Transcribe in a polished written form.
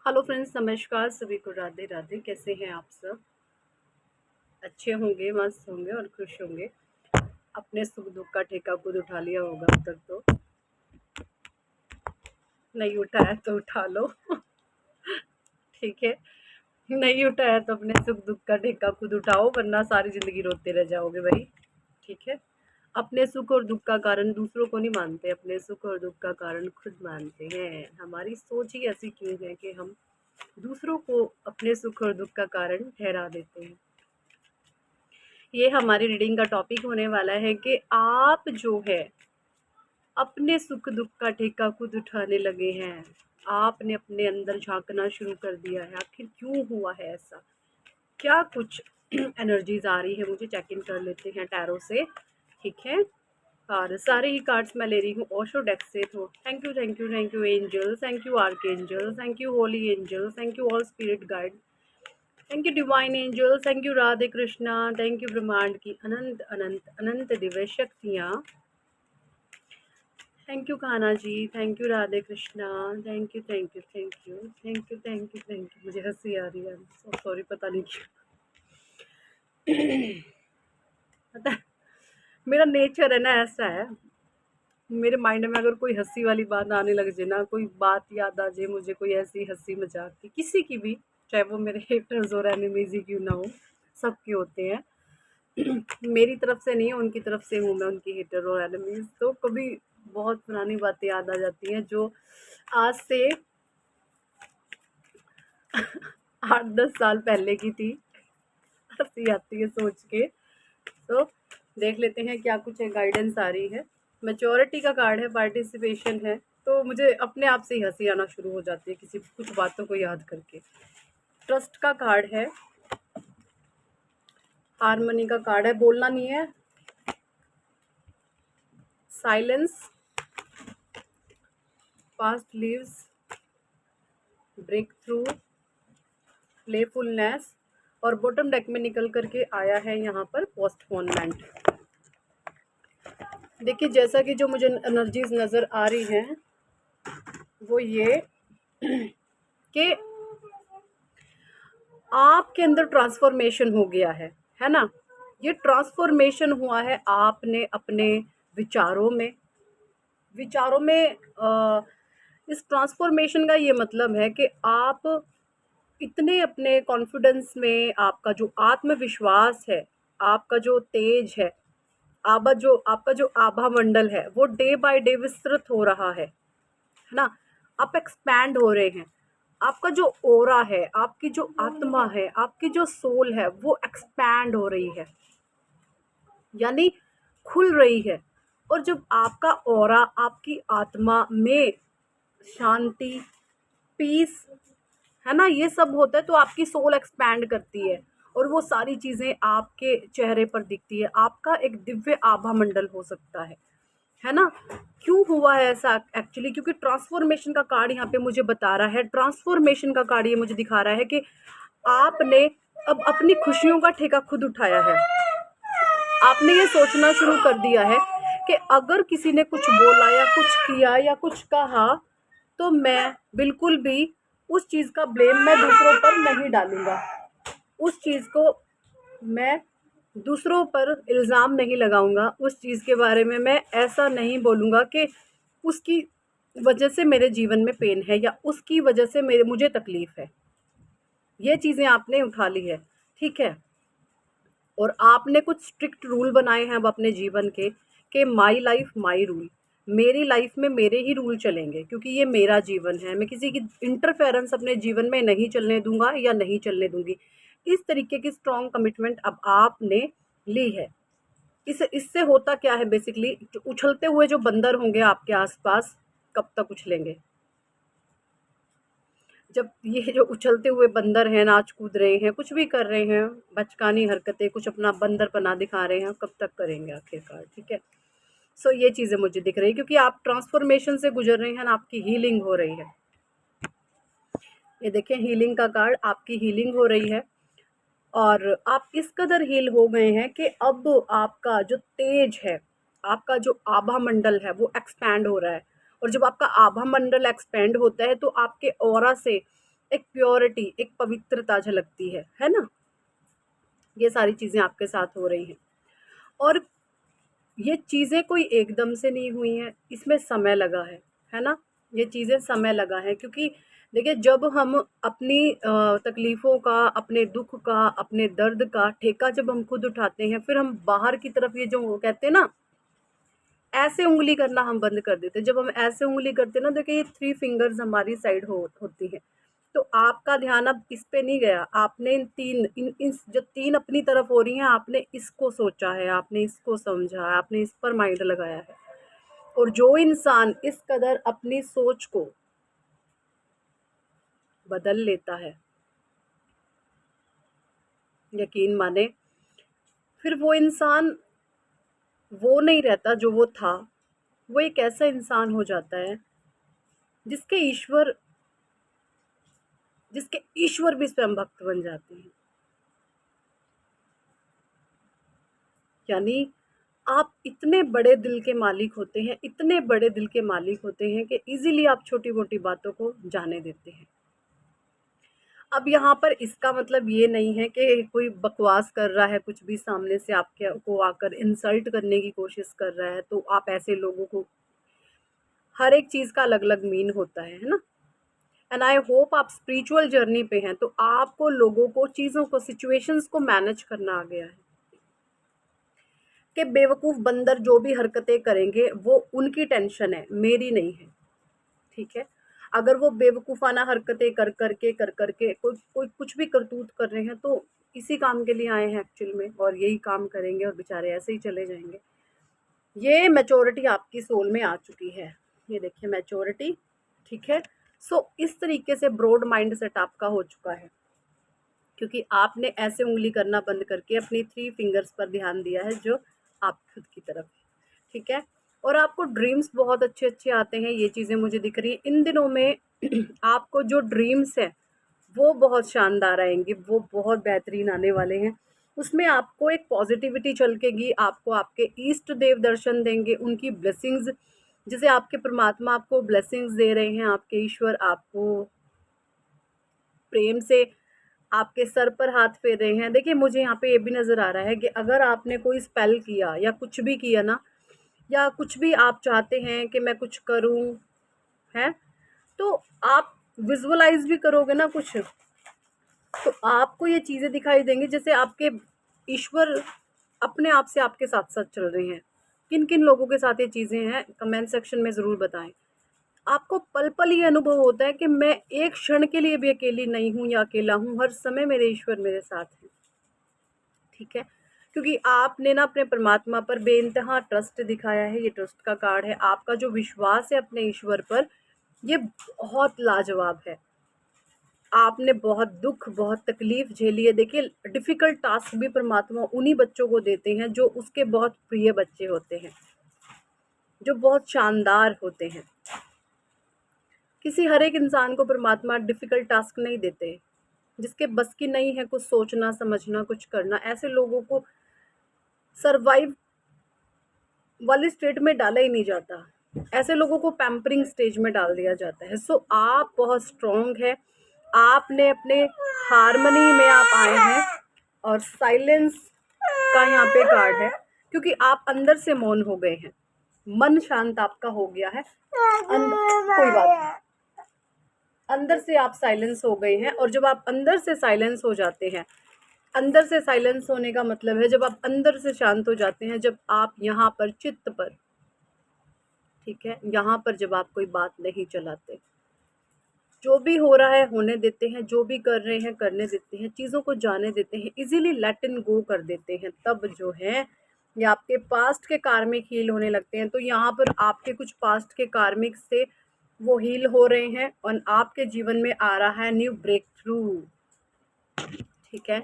Hello friends, नमस्कार। सभी को राधे राधे। कैसे हैं आप सब? अच्छे होंगे, मस्त होंगे और खुश होंगे। अपने सुख दुख का ठेका खुद उठा लिया होगा अब तक तो। नहीं उठाया तो उठा लो। ठीक है। नहीं उठाया तो अपने सुख दुख का ठेका खुद उठाओ, वरना सारी जिंदगी रोते रह जाओगे भाई। ठीक है। अपने सुख और दुख का कारण दूसरों को नहीं मानते, अपने सुख और दुख का कारण खुद मानते हैं। हमारी सोच ही ऐसी क्यों है कि हम दूसरों को अपने सुख और दुख का कारण ठहरा देते हैं। ये हमारी रीडिंग का टॉपिक होने वाला है कि आप जो है अपने सुख दुख का ठेका खुद उठाने लगे हैं। आपने अपने अंदर झांकना शुरू कर दिया है। आखिर क्यों हुआ है ऐसा? क्या कुछ एनर्जीज आ रही है? मुझे चेक इन कर लेते हैं टैरो से। ठीक है। और सारे ही कार्ड्स मैं ले रही हूँ ओशो डेक से। तो thank you, thank you, thank you angels, thank you archangels, thank you holy angels, thank you all spirit guide, thank you divine angel, thank you Radhe Krishna, thank you ब्रह्मांड की अनंत अनंत अनंत दिव्य शक्तियाँ। Thank you Kanha ji, thank you Radhe Krishna, thank you, thank you, thank you, thank you, thank you, thank you. मुझे हंसी आ रही है, सो सॉरी, पता नहीं क्यों। पता है, मेरा नेचर है ना ऐसा है। मेरे माइंड में अगर कोई हंसी वाली बात आने लग जाए ना, कोई बात याद आ जाए मुझे, कोई ऐसी हंसी मजाक की किसी की भी, चाहे वो मेरे हेटर्स और एनिमीज ही क्यों ना हो, सबके होते हैं। मेरी तरफ से नहीं है, उनकी तरफ से हूँ मैं, उनकी हेटर और एनिमीज। तो कभी बहुत पुरानी बातें याद आ जाती हैं जो आज से 8-10 साल पहले की थी। हंसी आती है सोच के। तो देख लेते हैं क्या कुछ है, गाइडेंस आ रही है। मैच्योरिटी का कार्ड है, पार्टिसिपेशन है। तो मुझे अपने आप से ही हंसी आना शुरू हो जाती है किसी कुछ बातों को याद करके। ट्रस्ट का कार्ड है, हारमोनी का कार्ड है, बोलना नहीं है, silence, past leaves, break through, playfulness, और बॉटम डेक में निकल करके आया है यहाँ पर पोस्टपोनमेंट। देखिए, जैसा कि जो मुझे एनर्जीज नज़र आ रही हैं वो ये कि आपके अंदर ट्रांसफॉर्मेशन हो गया है ना। ये ट्रांसफॉर्मेशन हुआ है आपने अपने विचारों में। विचारों में इस ट्रांसफॉर्मेशन का ये मतलब है कि आप इतने अपने कॉन्फिडेंस में, आपका जो आत्मविश्वास है, आपका जो तेज है, आपका जो आभा मंडल है वो डे बाय डे विस्तृत हो रहा है ना। आप एक्सपैंड हो रहे हैं। आपका जो ओरा है, आपकी जो आत्मा है, आपकी जो सोल है वो एक्सपैंड हो रही है, यानी खुल रही है। और जब आपका ओरा, आपकी आत्मा में शांति, पीस, है ना, ये सब होता है तो आपकी सोल एक्सपैंड करती है और वो सारी चीज़ें आपके चेहरे पर दिखती है। आपका एक दिव्य आभा मंडल हो सकता है ना। क्यों हुआ है ऐसा? एक्चुअली क्योंकि ट्रांसफॉर्मेशन का कार्ड यहाँ पे मुझे बता रहा है, ट्रांसफॉर्मेशन का कार्ड ये मुझे दिखा रहा है कि आपने अब अपनी खुशियों का ठेका खुद उठाया है। आपने ये सोचना शुरू कर दिया है कि अगर किसी ने कुछ बोला या कुछ किया या कुछ कहा तो मैं बिल्कुल भी उस चीज़ का ब्लेम मैं दूसरों पर नहीं डालूंगा। उस चीज़ को मैं दूसरों पर इल्ज़ाम नहीं लगाऊंगा। उस चीज़ के बारे में मैं ऐसा नहीं बोलूँगा कि उसकी वजह से मेरे जीवन में पेन है या उसकी वजह से मुझे तकलीफ़ है। ये चीज़ें आपने उठा ली है, ठीक है। और आपने कुछ स्ट्रिक्ट रूल बनाए हैं अब अपने जीवन के कि माई लाइफ माई रूल, मेरी लाइफ में मेरे ही रूल चलेंगे क्योंकि ये मेरा जीवन है। मैं किसी की इंटरफेरेंस अपने जीवन में नहीं चलने दूंगा या नहीं चलने दूंगी। इस तरीके की स्ट्रॉन्ग कमिटमेंट अब आपने ली है। इससे होता क्या है, बेसिकली उछलते हुए जो बंदर होंगे आपके आसपास, कब तक उछलेंगे? जब ये जो उछलते हुए बंदर हैं, नाच कूद रहे हैं, कुछ भी कर रहे हैं, बचकानी हरकतें, कुछ अपना बंदरपना दिखा रहे हैं, कब तक करेंगे आखिरकार? ठीक है। सो ये चीज़ें मुझे दिख रही है क्योंकि आप ट्रांसफॉर्मेशन से गुजर रहे हैं ना, आपकी हीलिंग हो रही है। ये देखें, हीलिंग का कार्ड, आपकी हीलिंग हो रही है और आप इस कदर हील हो गए हैं कि अब आपका जो तेज है, आपका जो आभा मंडल है वो एक्सपैंड हो रहा है। और जब आपका आभा मंडल एक्सपैंड होता है तो आपके ऑरा से एक प्योरिटी, एक पवित्रता झलकती है ना। ये सारी चीज़ें आपके साथ हो रही हैं और ये चीज़ें कोई एकदम से नहीं हुई हैं, इसमें समय लगा है ना। ये चीज़ें समय लगा है क्योंकि देखिए जब हम अपनी तकलीफ़ों का, अपने दुख का, अपने दर्द का ठेका जब हम खुद उठाते हैं, फिर हम बाहर की तरफ ये जो वो कहते हैं ना, ऐसे उंगली करना हम बंद कर देते हैं। जब हम ऐसे उंगली करते हैं ना, देखिए ये 3 फिंगर्स हमारी साइड होती हैं। तो आपका ध्यान अब इस पे नहीं गया, आपने इन 3 इन जो 3 अपनी तरफ हो रही हैं, आपने इसको सोचा है, आपने इसको समझा है, आपने इस पर माइंड लगाया है। और जो इंसान इस कदर अपनी सोच को बदल लेता है, यकीन माने, फिर वो इंसान वो नहीं रहता जो वो था। वो एक ऐसा इंसान हो जाता है जिसके ईश्वर भी स्वयं भक्त बन जाते हैं। यानी आप इतने बड़े दिल के मालिक होते हैं, इतने बड़े दिल के मालिक होते हैं कि इजीली आप छोटी-मोटी बातों को जाने देते हैं। अब यहाँ पर इसका मतलब ये नहीं है कि कोई बकवास कर रहा है, कुछ भी सामने से आपके को आकर इंसल्ट करने की कोशिश कर रहा है, तो आप ऐसे लोगों को, हर एक चीज़ का अलग-अलग मीन होता है ना। एंड आई होप आप स्पिरिचुअल जर्नी पे हैं, तो आपको लोगों को, चीज़ों को, सिचुएशंस को मैनेज करना आ गया है कि बेवकूफ़ बंदर जो भी हरकतें करेंगे वो उनकी टेंशन है, मेरी नहीं है, ठीक है। अगर वो बेवकूफ़ाना हरकतें कर करके कोई कोई कुछ भी करतूत कर रहे हैं, तो इसी काम के लिए आए हैं एक्चुअल में, और यही काम करेंगे और बेचारे ऐसे ही चले जाएंगे। ये मैच्योरिटी आपकी सोल में आ चुकी है, ये देखिए मैच्योरिटी, ठीक है। सो इस तरीके से ब्रॉड माइंड सेट आपका हो चुका है क्योंकि आपने ऐसे उंगली करना बंद करके अपनी 3 फिंगर्स पर ध्यान दिया है, जो आप खुद की तरफ है, ठीक है। और आपको ड्रीम्स बहुत अच्छे-अच्छे आते हैं, ये चीज़ें मुझे दिख रही हैं। इन दिनों में आपको जो ड्रीम्स हैं, वो बहुत शानदार आएँगे, वो बहुत बेहतरीन आने वाले हैं। उसमें आपको एक पॉज़िटिविटी झलकेगी, आपको आपके इष्ट देव दर्शन देंगे, उनकी ब्लेसिंग्स, जैसे आपके परमात्मा आपको ब्लेसिंग्स दे रहे हैं, आपके ईश्वर आपको प्रेम से आपके सर पर हाथ फेर रहे हैं। देखिए मुझे यहाँ पे ये भी नज़र आ रहा है कि अगर आपने कोई स्पेल किया या कुछ भी किया ना, या कुछ भी आप चाहते हैं कि मैं कुछ करूँ, है, तो आप विजुअलाइज भी करोगे ना कुछ, तो आपको ये चीज़ें दिखाई देंगी, जैसे आपके ईश्वर अपने आप से आपके साथ साथ चल रहे हैं। किन किन लोगों के साथ ये चीज़ें हैं, कमेंट सेक्शन में ज़रूर बताएं। आपको पल पल ये अनुभव होता है कि मैं एक क्षण के लिए भी अकेली नहीं हूँ या अकेला हूँ, हर समय मेरे ईश्वर मेरे साथ हैं, ठीक है। क्योंकि आपने ना अपने परमात्मा पर बेइंतहा ट्रस्ट दिखाया है, ये ट्रस्ट का कार्ड है। आपका जो विश्वास है अपने ईश्वर पर, ये बहुत लाजवाब है। आपने बहुत दुख, बहुत तकलीफ झेली है। देखिए डिफ़िकल्ट टास्क भी परमात्मा उन्हीं बच्चों को देते हैं जो उसके बहुत प्रिय बच्चे होते हैं, जो बहुत शानदार होते हैं। किसी हर एक इंसान को परमात्मा डिफ़िकल्ट टास्क नहीं देते, जिसके बस की नहीं है कुछ सोचना, समझना, कुछ करना, ऐसे लोगों को सर्वाइव वाली स्टेट में डाला ही नहीं जाता। ऐसे लोगों को पैम्परिंग स्टेज में डाल दिया जाता है। सो आप बहुत स्ट्रॉन्ग है, आपने अपने हार्मनी में आप आए हैं, और साइलेंस का यहाँ पे कार्ड है क्योंकि आप अंदर से मौन हो गए हैं, मन शांत आपका हो गया है, कोई बात नहीं, अंदर से आप साइलेंस हो गए हैं। और जब आप अंदर से साइलेंस हो जाते हैं, अंदर से साइलेंस होने का मतलब है जब आप अंदर से शांत हो जाते हैं, जब आप यहाँ पर चित्त पर, ठीक है, यहाँ पर जब आप कोई बात नहीं चलाते, जो भी हो रहा है होने देते हैं, जो भी कर रहे हैं करने देते हैं, चीज़ों को जाने देते हैं, इजीली लेट इन गो कर देते हैं, तब जो है ये आपके पास्ट के कार्मिक हील होने लगते हैं। तो यहाँ पर आपके कुछ पास्ट के कार्मिक से वो हील हो रहे हैं और आपके जीवन में आ रहा है न्यू ब्रेक थ्रू, ठीक है।